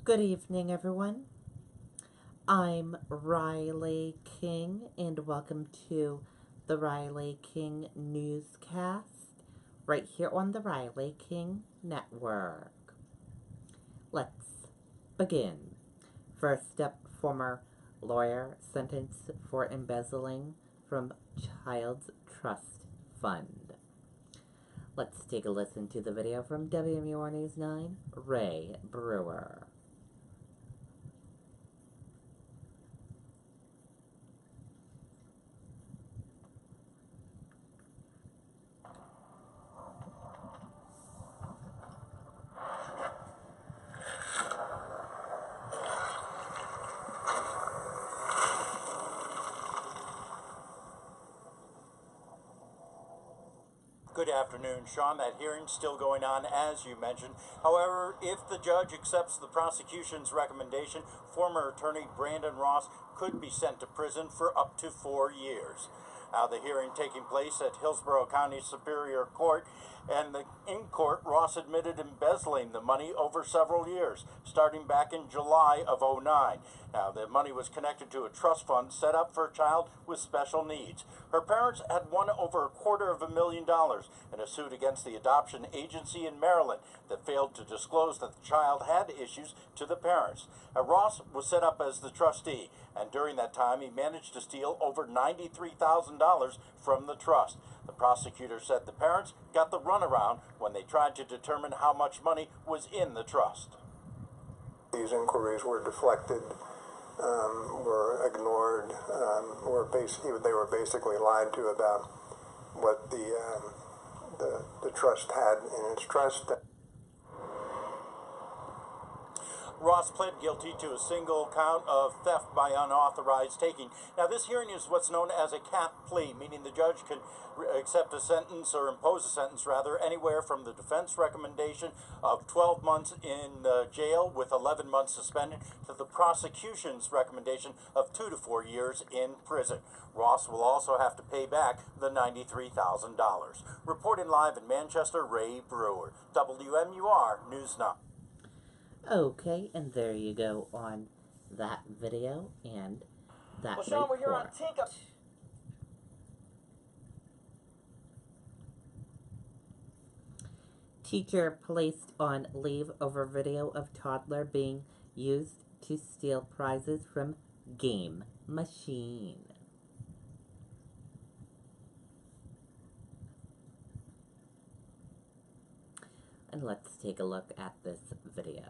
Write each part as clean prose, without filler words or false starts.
Good evening, everyone. I'm Riley King, and welcome to the Riley King Newscast right here on the Riley King Network. Let's begin. First up, former lawyer sentenced for embezzling from Child's Trust Fund. Let's take a listen to the video from WMUR News 9, Ray Brewer. Good afternoon, Sean. That hearing's still going on, as you mentioned. However, if the judge accepts the prosecution's recommendation, former attorney Brandon Ross could be sent to prison for up to 4 years. Now, the hearing taking place at Hillsborough County Superior Court, and in court, Ross admitted embezzling the money over several years, starting back in July of '09. Now, the money was connected to a trust fund set up for a child with special needs. Her parents had won over $250,000 in a suit against the adoption agency in Maryland that failed to disclose that the child had issues to the parents. Ross was set up as the trustee, and during that time, he managed to steal over $93,000 from the trust. The prosecutor said the parents got the runaround when they tried to determine how much money was in the trust. These inquiries were deflected, were ignored, they were basically lied to about what the trust had in its trust. Ross pled guilty to a single count of theft by unauthorized taking. Now, this hearing is what's known as a cap plea, meaning the judge can accept a sentence, or impose a sentence rather, anywhere from the defense recommendation of 12 months in jail with 11 months suspended to the prosecution's recommendation of 2 to 4 years in prison. Ross will also have to pay back the $93,000. Reporting live in Manchester, Ray Brewer, WMUR News 9. Okay, and there you go on that video and that Well, Sean, we're here on report. Tinker. Teacher placed on leave over video of toddler being used to steal prizes from game machine. And let's take a look at this video.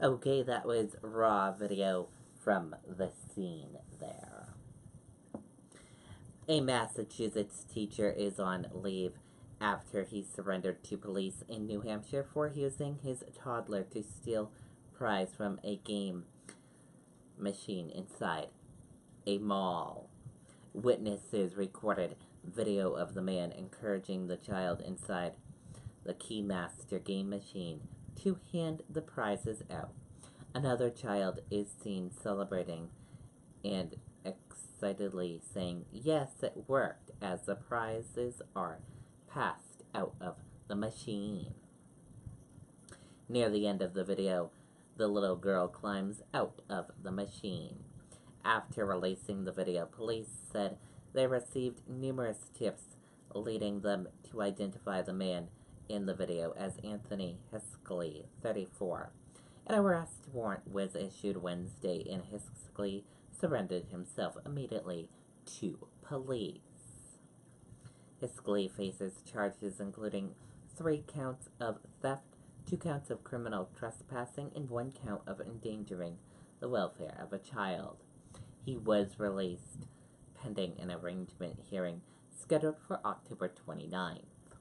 Okay, that was raw video from the scene there. A Massachusetts teacher is on leave after he surrendered to police in New Hampshire for using his toddler to steal prize from a game machine inside a mall. Witnesses recorded video of the man encouraging the child inside the Keymaster game machine to hand the prizes out. Another child is seen celebrating and excitedly saying, "Yes, it worked," as the prizes are passed out of the machine. Near the end of the video, the little girl climbs out of the machine. After releasing the video, police said they received numerous tips leading them to identify the man in the video as Anthony Hiskley, 34. An arrest warrant was issued Wednesday, and Hiskley surrendered himself immediately to police. Hiskley faces charges including 3 counts of theft, 2 counts of criminal trespassing, and 1 count of endangering the welfare of a child. He was released pending an arraignment hearing scheduled for October 29th.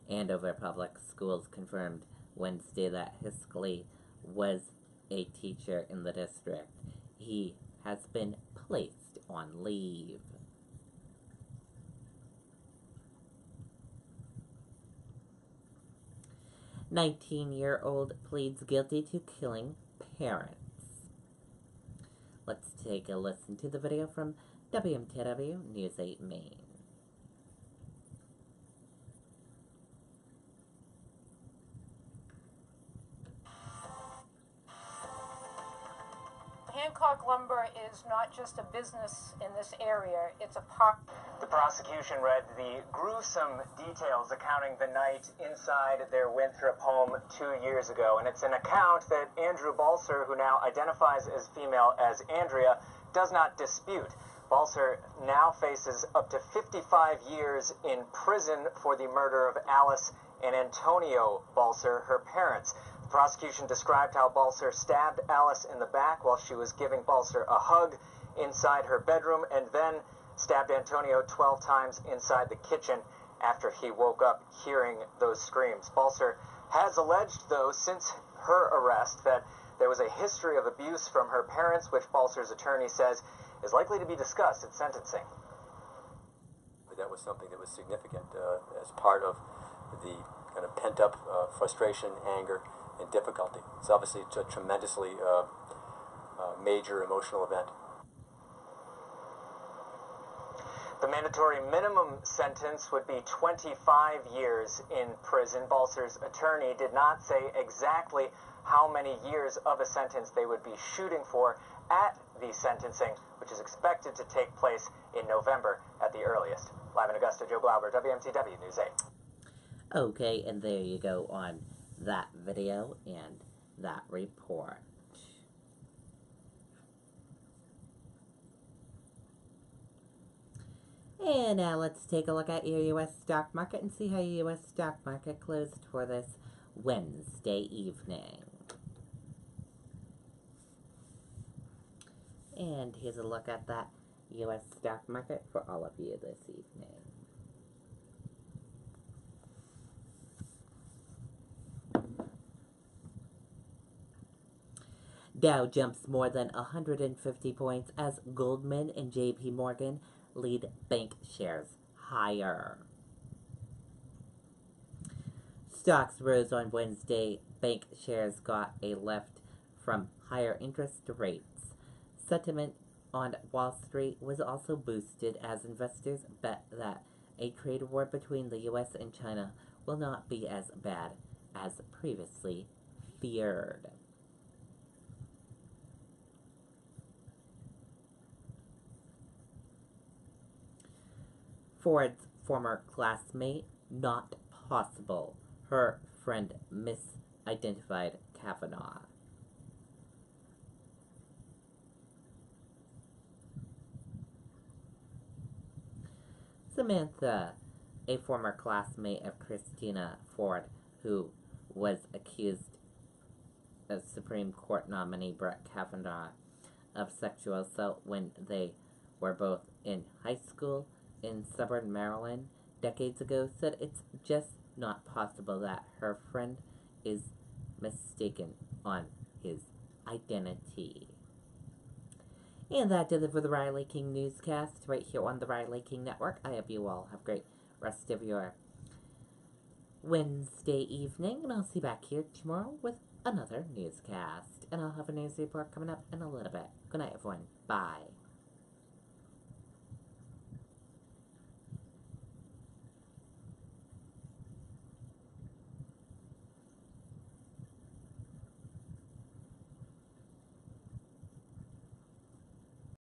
Andover Public Schools confirmed Wednesday that Hiskley was a teacher in the district. He has been placed on leave. A 19-year-old pleads guilty to killing parents. Let's take a listen to the video from WMTW News 8 Maine. Hancock Lumber is not just a business in this area, it's a part. The prosecution read the gruesome details accounting the night inside their Winthrop home 2 years ago. And it's an account that Andrew Balser, who now identifies as female as Andrea, does not dispute. Balser now faces up to 55 years in prison for the murder of Alice and Antonio Balser, her parents. The prosecution described how Balser stabbed Alice in the back while she was giving Balser a hug inside her bedroom, and then stabbed Antonio 12 times inside the kitchen after he woke up hearing those screams. Balser has alleged, though, since her arrest that there was a history of abuse from her parents, which Balser's attorney says is likely to be discussed at sentencing. That was something that was significant as part of the kind of pent-up frustration, anger, and difficulty. It's obviously a tremendously major emotional event. The mandatory minimum sentence would be 25 years in prison. Balser's attorney did not say exactly how many years of a sentence they would be shooting for at the sentencing, which is expected to take place in November at the earliest. Live in Augusta, Joe Glauber, WMTW News 8. Okay, and there you go on that video and that report. And now let's take a look at your U.S. stock market and see how your U.S. stock market closed for this Wednesday evening. And here's a look at that U.S. stock market for all of you this evening. Dow jumps more than 150 points as Goldman and J.P. Morgan lead bank shares higher. Stocks rose on Wednesday. Bank shares got a lift from higher interest rates. Sentiment on Wall Street was also boosted as investors bet that a trade war between the U.S. and China will not be as bad as previously feared. Ford's former classmate, not possible. Her friend misidentified Kavanaugh. Samantha, a former classmate of Christina Ford, who was accused of Supreme Court nominee Brett Kavanaugh of sexual assault when they were both in high school in suburban Maryland, decades ago said it's just not possible that her friend is mistaken on his identity. And that does it for the Riley King Newscast right here on the Riley King Network. I hope you all have a great rest of your Wednesday evening, and I'll see you back here tomorrow with another newscast. And I'll have a news report coming up in a little bit. Good night, everyone. Bye.